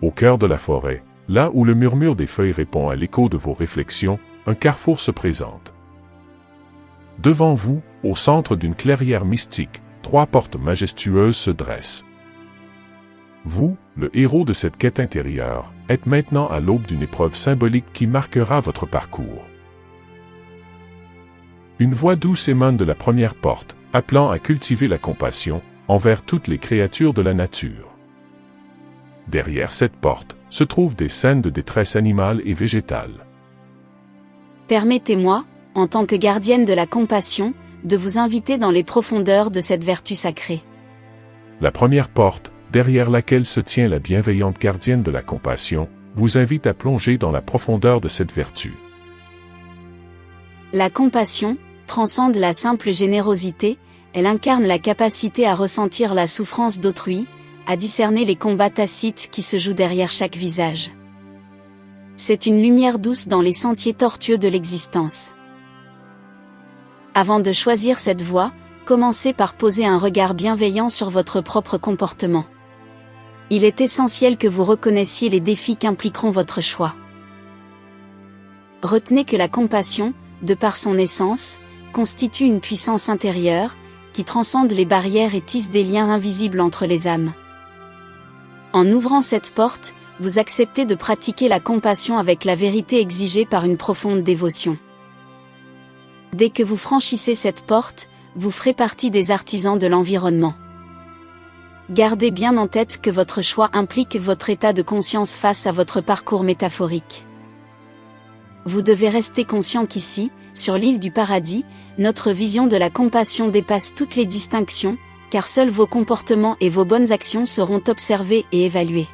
Au cœur de la forêt, là où le murmure des feuilles répond à l'écho de vos réflexions, un carrefour se présente. Devant vous, au centre d'une clairière mystique, 3 portes majestueuses se dressent. Vous, le héros de cette quête intérieure, êtes maintenant à l'aube d'une épreuve symbolique qui marquera votre parcours. Une voix douce émane de la première porte, appelant à cultiver la compassion envers toutes les créatures de la nature. Derrière cette porte se trouvent des scènes de détresse animale et végétale. Permettez-moi, en tant que gardienne de la compassion, de vous inviter dans les profondeurs de cette vertu sacrée. La première porte, derrière laquelle se tient la bienveillante gardienne de la compassion, vous invite à plonger dans la profondeur de cette vertu. La compassion transcende la simple générosité, elle incarne la capacité à ressentir la souffrance d'autrui, à discerner les combats tacites qui se jouent derrière chaque visage. C'est une lumière douce dans les sentiers tortueux de l'existence. Avant de choisir cette voie, commencez par poser un regard bienveillant sur votre propre comportement. Il est essentiel que vous reconnaissiez les défis qu'impliqueront votre choix. Retenez que la compassion, de par son essence, constitue une puissance intérieure, qui transcende les barrières et tisse des liens invisibles entre les âmes. En ouvrant cette porte, vous acceptez de pratiquer la compassion avec la vérité exigée par une profonde dévotion. Dès que vous franchissez cette porte, vous ferez partie des artisans de l'environnement. Gardez bien en tête que votre choix implique votre état de conscience face à votre parcours métaphorique. Vous devez rester conscient qu'ici, sur l'île du paradis, notre vision de la compassion dépasse toutes les distinctions, car seuls vos comportements et vos bonnes actions seront observés et évalués.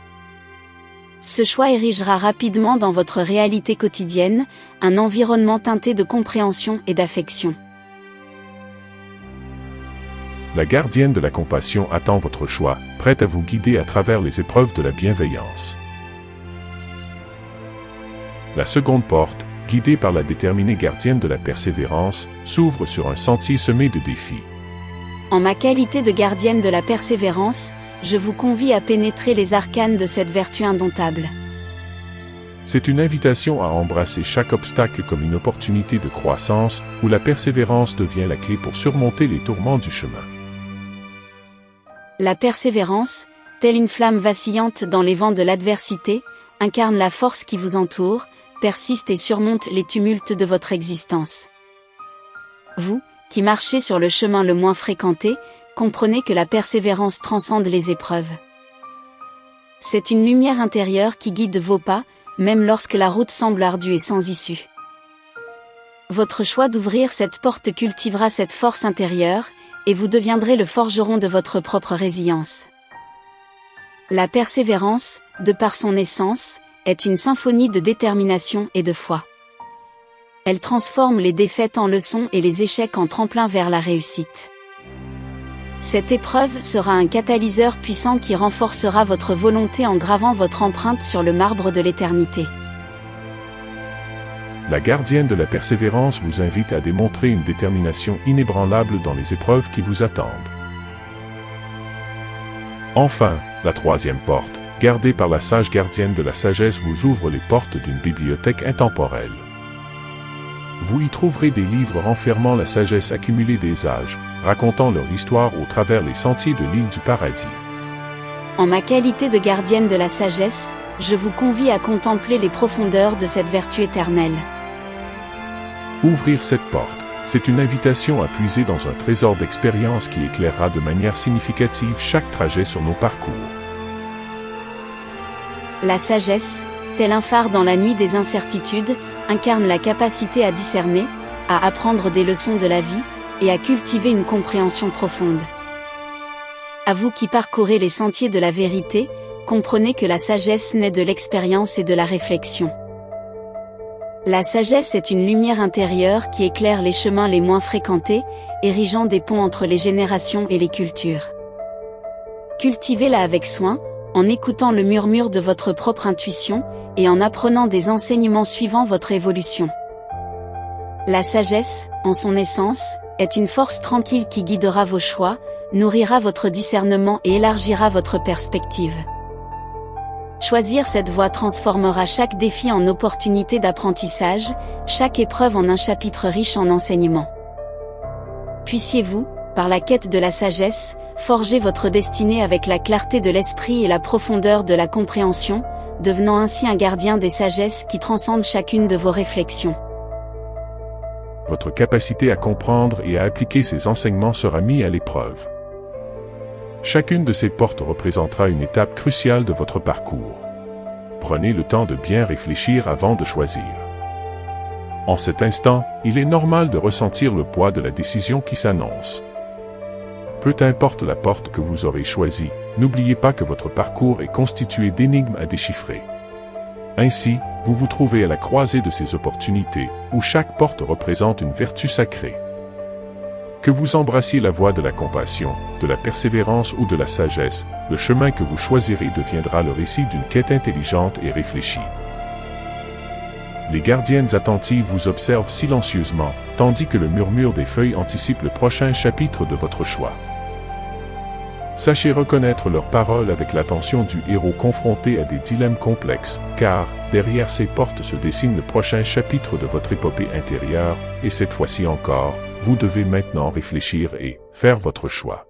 Ce choix érigera rapidement dans votre réalité quotidienne, un environnement teinté de compréhension et d'affection. La gardienne de la compassion attend votre choix, prête à vous guider à travers les épreuves de la bienveillance. La seconde porte, guidée par la déterminée gardienne de la persévérance, s'ouvre sur un sentier semé de défis. En ma qualité de gardienne de la persévérance, je vous convie à pénétrer les arcanes de cette vertu indomptable. C'est une invitation à embrasser chaque obstacle comme une opportunité de croissance, où la persévérance devient la clé pour surmonter les tourments du chemin. La persévérance, telle une flamme vacillante dans les vents de l'adversité, incarne la force qui vous entoure, persiste et surmonte les tumultes de votre existence. Vous, qui marchez sur le chemin le moins fréquenté, comprenez que la persévérance transcende les épreuves. C'est une lumière intérieure qui guide vos pas, même lorsque la route semble ardue et sans issue. Votre choix d'ouvrir cette porte cultivera cette force intérieure, et vous deviendrez le forgeron de votre propre résilience. La persévérance, de par son essence, est une symphonie de détermination et de foi. Elle transforme les défaites en leçons et les échecs en tremplin vers la réussite. Cette épreuve sera un catalyseur puissant qui renforcera votre volonté en gravant votre empreinte sur le marbre de l'éternité. La gardienne de la persévérance vous invite à démontrer une détermination inébranlable dans les épreuves qui vous attendent. Enfin, la troisième porte, gardée par la sage gardienne de la sagesse, vous ouvre les portes d'une bibliothèque intemporelle. Vous y trouverez des livres renfermant la sagesse accumulée des âges, racontant leur histoire au travers les sentiers de l'île du paradis. En ma qualité de gardienne de la sagesse, je vous convie à contempler les profondeurs de cette vertu éternelle. Ouvrir cette porte, c'est une invitation à puiser dans un trésor d'expérience qui éclairera de manière significative chaque trajet sur nos parcours. La sagesse, tel un phare dans la nuit des incertitudes, incarne la capacité à discerner, à apprendre des leçons de la vie, et à cultiver une compréhension profonde. À vous qui parcourez les sentiers de la vérité, comprenez que la sagesse naît de l'expérience et de la réflexion. La sagesse est une lumière intérieure qui éclaire les chemins les moins fréquentés, érigeant des ponts entre les générations et les cultures. Cultivez-la avec soin, en écoutant le murmure de votre propre intuition, et en apprenant des enseignements suivant votre évolution. La sagesse, en son essence, est une force tranquille qui guidera vos choix, nourrira votre discernement et élargira votre perspective. Choisir cette voie transformera chaque défi en opportunité d'apprentissage, chaque épreuve en un chapitre riche en enseignements. Puissiez-vous, par la quête de la sagesse, forger votre destinée avec la clarté de l'esprit et la profondeur de la compréhension, devenant ainsi un gardien des sagesses qui transcendent chacune de vos réflexions. Votre capacité à comprendre et à appliquer ces enseignements sera mise à l'épreuve. Chacune de ces portes représentera une étape cruciale de votre parcours. Prenez le temps de bien réfléchir avant de choisir. En cet instant, il est normal de ressentir le poids de la décision qui s'annonce. Peu importe la porte que vous aurez choisie, n'oubliez pas que votre parcours est constitué d'énigmes à déchiffrer. Ainsi, vous vous trouvez à la croisée de ces opportunités, où chaque porte représente une vertu sacrée. Que vous embrassiez la voie de la compassion, de la persévérance ou de la sagesse, le chemin que vous choisirez deviendra le récit d'une quête intelligente et réfléchie. Les gardiennes attentives vous observent silencieusement, tandis que le murmure des feuilles anticipe le prochain chapitre de votre choix. Sachez reconnaître leurs paroles avec l'attention du héros confronté à des dilemmes complexes, car, derrière ces portes se dessine le prochain chapitre de votre épopée intérieure, et cette fois-ci encore, vous devez maintenant réfléchir et faire votre choix.